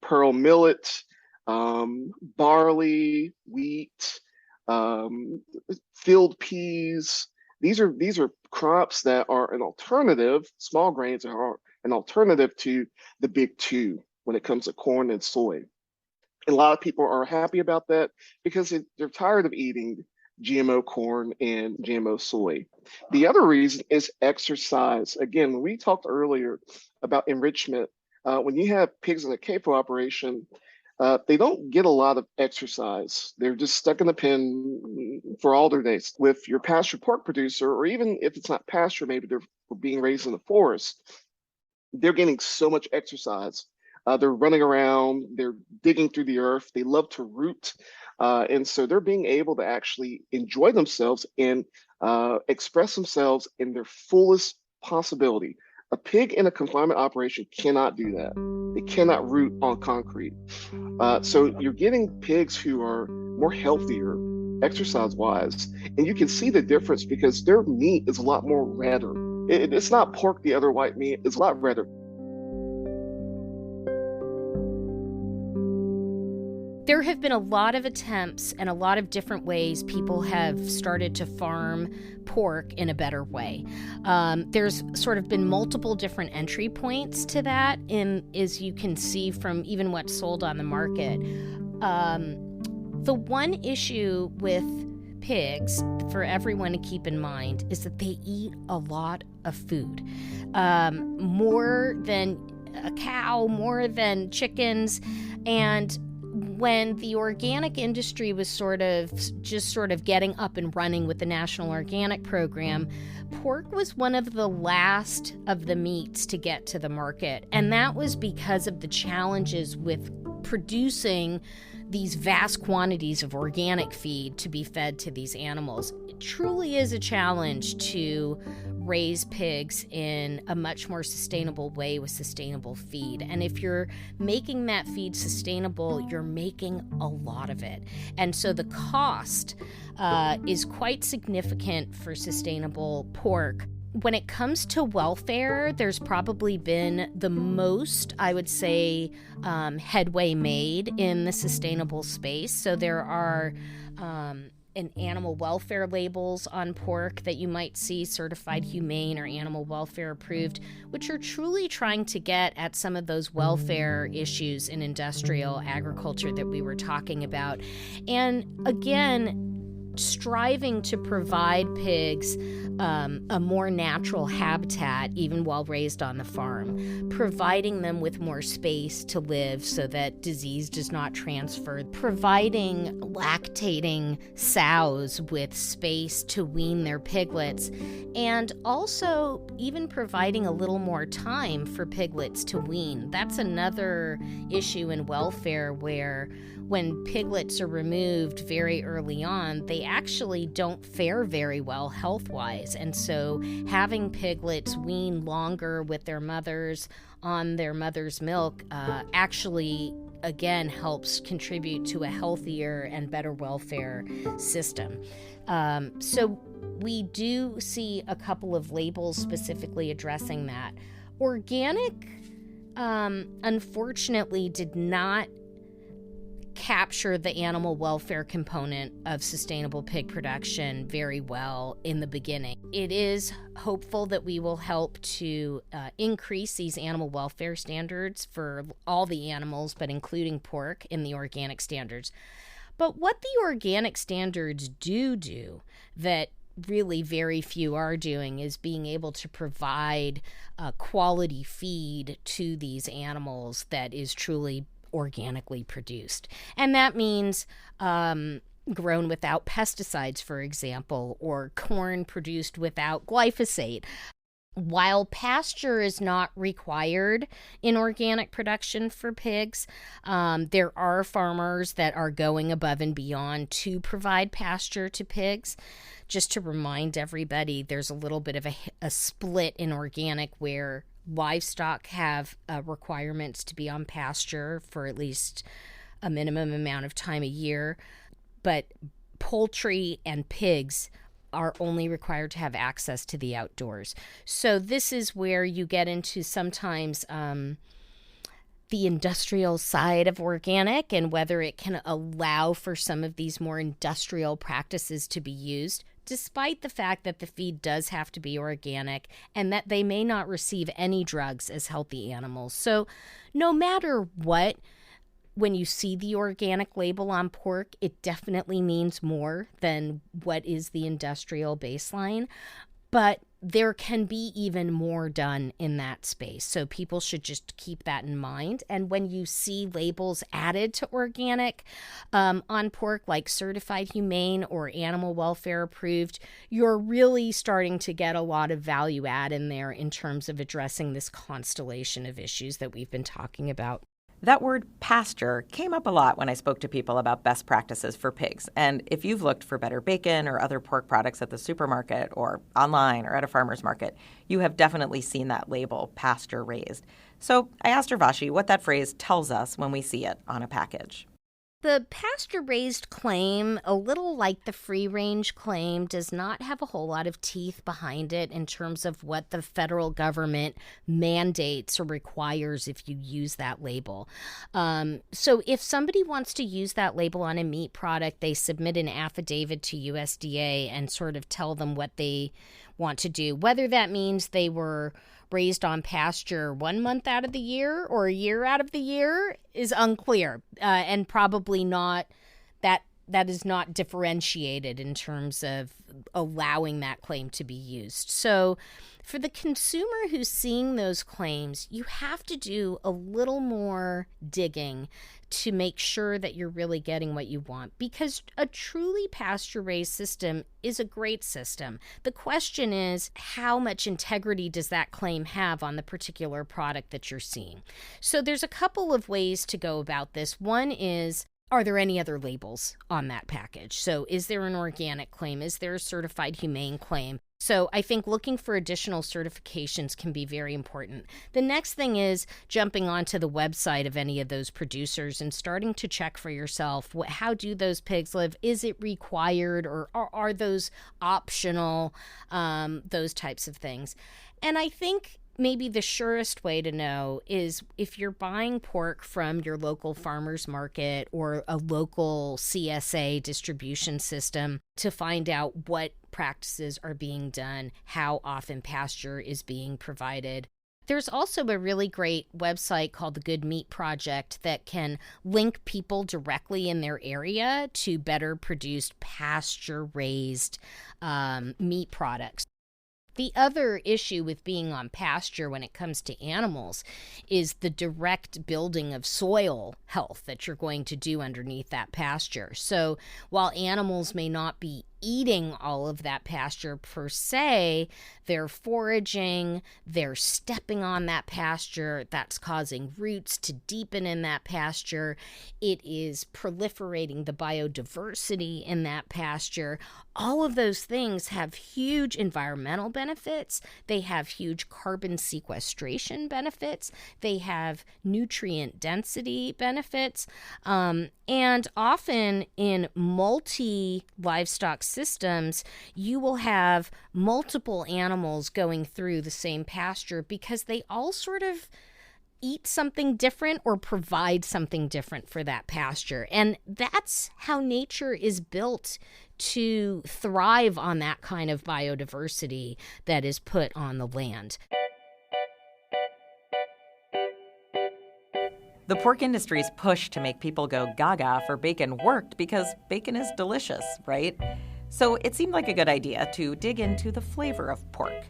pearl millet, barley, wheat, field peas. These are crops that are an alternative, small grains that are an alternative to the big two when it comes to corn and soy. And a lot of people are happy about that because they're tired of eating GMO corn and GMO soy. The other reason is exercise. Again, when we talked earlier about enrichment, when you have pigs in a CAFO operation, they don't get a lot of exercise. They're just stuck in the pen for all their days. With your pasture pork producer, or even if it's not pasture, maybe they're being raised in the forest, they're getting so much exercise. They're running around, they're digging through the earth, they love to root. And so they're being able to actually enjoy themselves and express themselves in their fullest possibility. A pig in a confinement operation cannot do that. They cannot root on concrete. So you're getting pigs who are more healthier exercise-wise, and you can see the difference because their meat is a lot more redder. It's not pork, the other white meat, it's a lot redder. There have been a lot of attempts and a lot of different ways people have started to farm pork in a better way. There's sort of been multiple different entry points to that, as you can see from even what's sold on the market. The one issue with pigs, for everyone to keep in mind, is that they eat a lot of food. More than a cow, more than chickens, and when the organic industry was sort of getting up and running with the National Organic Program, pork was one of the last of the meats to get to the market. And that was because of the challenges with producing these vast quantities of organic feed to be fed to these animals. It truly is a challenge to raise pigs in a much more sustainable way with sustainable feed. And if you're making that feed sustainable, you're making a lot of it. And so the cost is quite significant for sustainable pork. When it comes to welfare, there's probably been the most, I would say, headway made in the sustainable space. So there are animal welfare labels on pork that you might see, certified humane or animal welfare approved, which are truly trying to get at some of those welfare issues in industrial agriculture that we were talking about. And again, striving to provide pigs a more natural habitat even while raised on the farm, providing them with more space to live so that disease does not transfer, providing lactating sows with space to wean their piglets, and also even providing a little more time for piglets to wean. That's another issue in welfare where when piglets are removed very early on, they actually don't fare very well health-wise. And so having piglets wean longer with their mothers on their mother's milk actually, again, helps contribute to a healthier and better welfare system. So we do see a couple of labels specifically addressing that. Organic, unfortunately, did not capture the animal welfare component of sustainable pig production very well in the beginning. It is hopeful that we will help to increase these animal welfare standards for all the animals, but including pork in the organic standards. But what the organic standards do that really very few are doing is being able to provide quality feed to these animals that is truly organically produced. And that means grown without pesticides, for example, or corn produced without glyphosate. While pasture is not required in organic production for pigs, there are farmers that are going above and beyond to provide pasture to pigs. Just to remind everybody, there's a little bit of a split in organic where livestock have requirements to be on pasture for at least a minimum amount of time a year, but poultry and pigs are only required to have access to the outdoors. So this is where you get into sometimes the industrial side of organic and whether it can allow for some of these more industrial practices to be used, despite the fact that the feed does have to be organic and that they may not receive any drugs as healthy animals. So no matter what, when you see the organic label on pork, it definitely means more than what is the industrial baseline. But there can be even more done in that space. So people should just keep that in mind. And when you see labels added to organic on pork, like certified humane or animal welfare approved, you're really starting to get a lot of value add in there in terms of addressing this constellation of issues that we've been talking about. That word pasture came up a lot when I spoke to people about best practices for pigs. And if you've looked for better bacon or other pork products at the supermarket or online or at a farmer's market, you have definitely seen that label, pasture raised. So I asked Urvashi what that phrase tells us when we see it on a package. The pasture-raised claim, a little like the free-range claim, does not have a whole lot of teeth behind it in terms of what the federal government mandates or requires if you use that label. So if somebody wants to use that label on a meat product, they submit an affidavit to USDA and sort of tell them what they want to do. Whether that means they were raised on pasture 1 month out of the year or a year out of the year is unclear, and probably not that is not differentiated in terms of allowing that claim to be used. So for the consumer who's seeing those claims, you have to do a little more digging to make sure that you're really getting what you want, because a truly pasture-raised system is a great system. The question is, how much integrity does that claim have on the particular product that you're seeing? So there's a couple of ways to go about this. One is, are there any other labels on that package? So is there an organic claim? Is there a certified humane claim? So I think looking for additional certifications can be very important. The next thing is jumping onto the website of any of those producers and starting to check for yourself, how do those pigs live? Is it required, or are those optional? Those types of things. And I think maybe the surest way to know is if you're buying pork from your local farmer's market or a local CSA distribution system, to find out what practices are being done, how often pasture is being provided. There's also a really great website called the Good Meat Project that can link people directly in their area to better produced pasture-raised meat products. The other issue with being on pasture when it comes to animals is the direct building of soil health that you're going to do underneath that pasture. So while animals may not be eating all of that pasture per se, they're foraging, they're stepping on that pasture, that's causing roots to deepen in that pasture. It is proliferating the biodiversity in that pasture. All of those things have huge environmental benefits. They have huge carbon sequestration benefits. They have nutrient density benefits. And often in multi-livestock systems, you will have multiple animals going through the same pasture because they all sort of eat something different or provide something different for that pasture. And that's how nature is built to thrive on that kind of biodiversity that is put on the land. The pork industry's push to make people go gaga for bacon worked because bacon is delicious, right? So it seemed like a good idea to dig into the flavor of pork.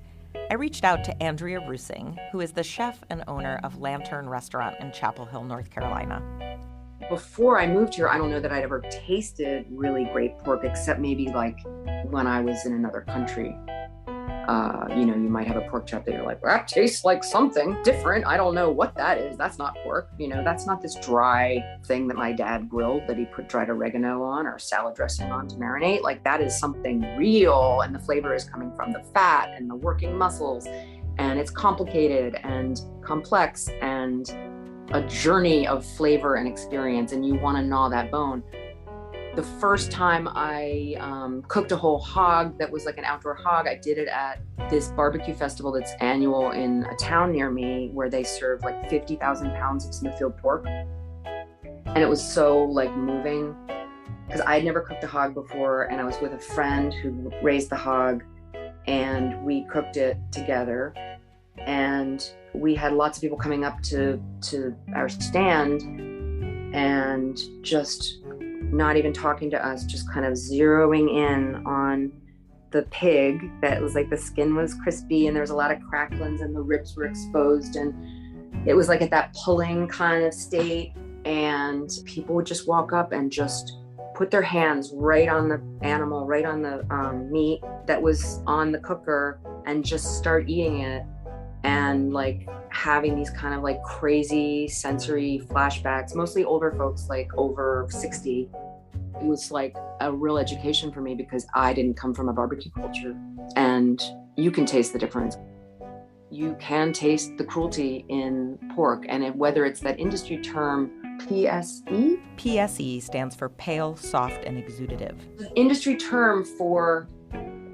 I reached out to Andrea Rusing, who is the chef and owner of Lantern Restaurant in Chapel Hill, North Carolina. Before I moved here, I don't know that I'd ever tasted really great pork, except maybe like when I was in another country. You might have a pork chop that you're like, well, that tastes like something different. I don't know what that is. That's not pork. That's not this dry thing that my dad grilled that he put dried oregano on or salad dressing on to marinate. Like, that is something real, and the flavor is coming from the fat and the working muscles, and it's complicated and complex and a journey of flavor and experience, and you want to gnaw that bone. The first time I cooked a whole hog that was like an outdoor hog, I did it at this barbecue festival that's annual in a town near me where they serve like 50,000 pounds of Smithfield pork. And it was so like moving because I had never cooked a hog before, and I was with a friend who raised the hog, and we cooked it together. And we had lots of people coming up to our stand and just not even talking to us, just kind of zeroing in on the pig that was like, the skin was crispy and there was a lot of cracklings and the ribs were exposed, and it was like at that pulling kind of state, and people would just walk up and just put their hands right on the animal, right on the meat that was on the cooker, and just start eating it, and like having these kind of like crazy sensory flashbacks, mostly older folks, like over 60. It was like a real education for me because I didn't come from a barbecue culture, and you can taste the difference. You can taste the cruelty in pork, and whether it's that industry term PSE? PSE stands for pale, soft, and exudative. The industry term for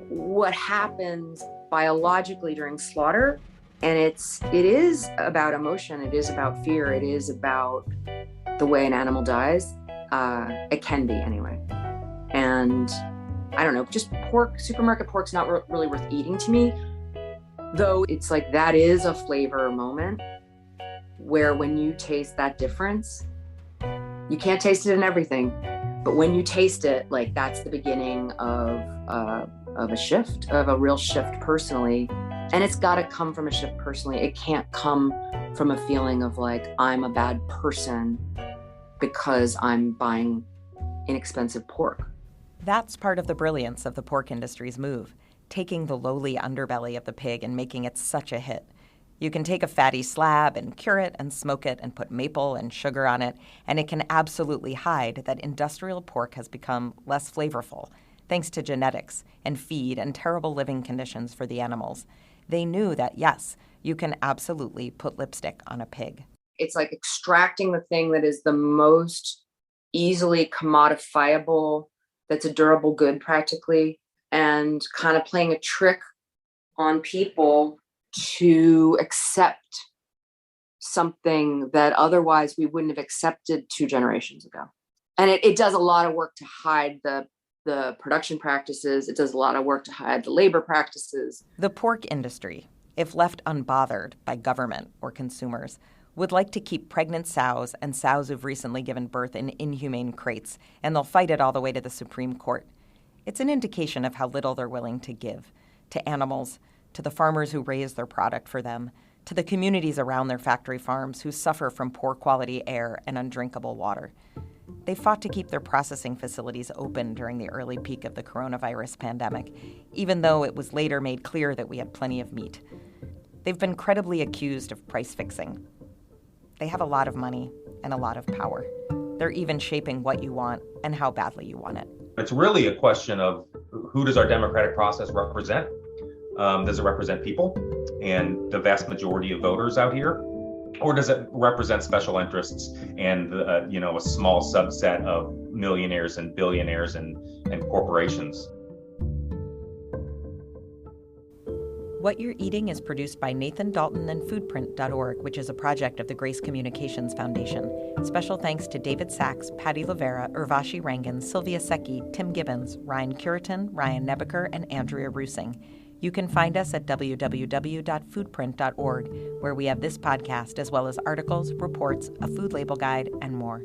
what happens biologically during slaughter. And it is about emotion, it is about fear, it is about the way an animal dies. It can be anyway. And I don't know, just pork, supermarket pork's not really worth eating to me. Though it's like, that is a flavor moment where when you taste that difference, you can't taste it in everything, but when you taste it, like, that's the beginning of a shift, of a real shift personally. And it's got to come from a shift personally. It can't come from a feeling of like, I'm a bad person because I'm buying inexpensive pork. That's part of the brilliance of the pork industry's move, taking the lowly underbelly of the pig and making it such a hit. You can take a fatty slab and cure it and smoke it and put maple and sugar on it, and it can absolutely hide that industrial pork has become less flavorful, thanks to genetics and feed and terrible living conditions for the animals. They knew that, yes, you can absolutely put lipstick on a pig. It's like extracting the thing that is the most easily commodifiable, that's a durable good practically, and kind of playing a trick on people to accept something that otherwise we wouldn't have accepted 2 generations ago. And it does a lot of work to hide the production practices. It does a lot of work to hide the labor practices. The pork industry, if left unbothered by government or consumers, would like to keep pregnant sows and sows who've recently given birth in inhumane crates, and they'll fight it all the way to the Supreme Court. It's an indication of how little they're willing to give to animals, to the farmers who raise their product for them, to the communities around their factory farms who suffer from poor quality air and undrinkable water. They fought to keep their processing facilities open during the early peak of the coronavirus pandemic, even though it was later made clear that we had plenty of meat. They've been credibly accused of price fixing. They have a lot of money and a lot of power. They're even shaping what you want and how badly you want it. It's really a question of, who does our democratic process represent? Does it represent people and the vast majority of voters out here? Or does it represent special interests and a small subset of millionaires and billionaires and corporations? What You're Eating is produced by Nathan Dalton and Foodprint.org, which is a project of the Grace Communications Foundation. Special thanks to David Sachs, Patty Lavera, Urvashi Rangan, Sylvia Secchi, Tim Gibbons, Ryan Curitan, Ryan Nebaker, and Andrea Rusing. You can find us at www.foodprint.org, where we have this podcast as well as articles, reports, a food label guide, and more.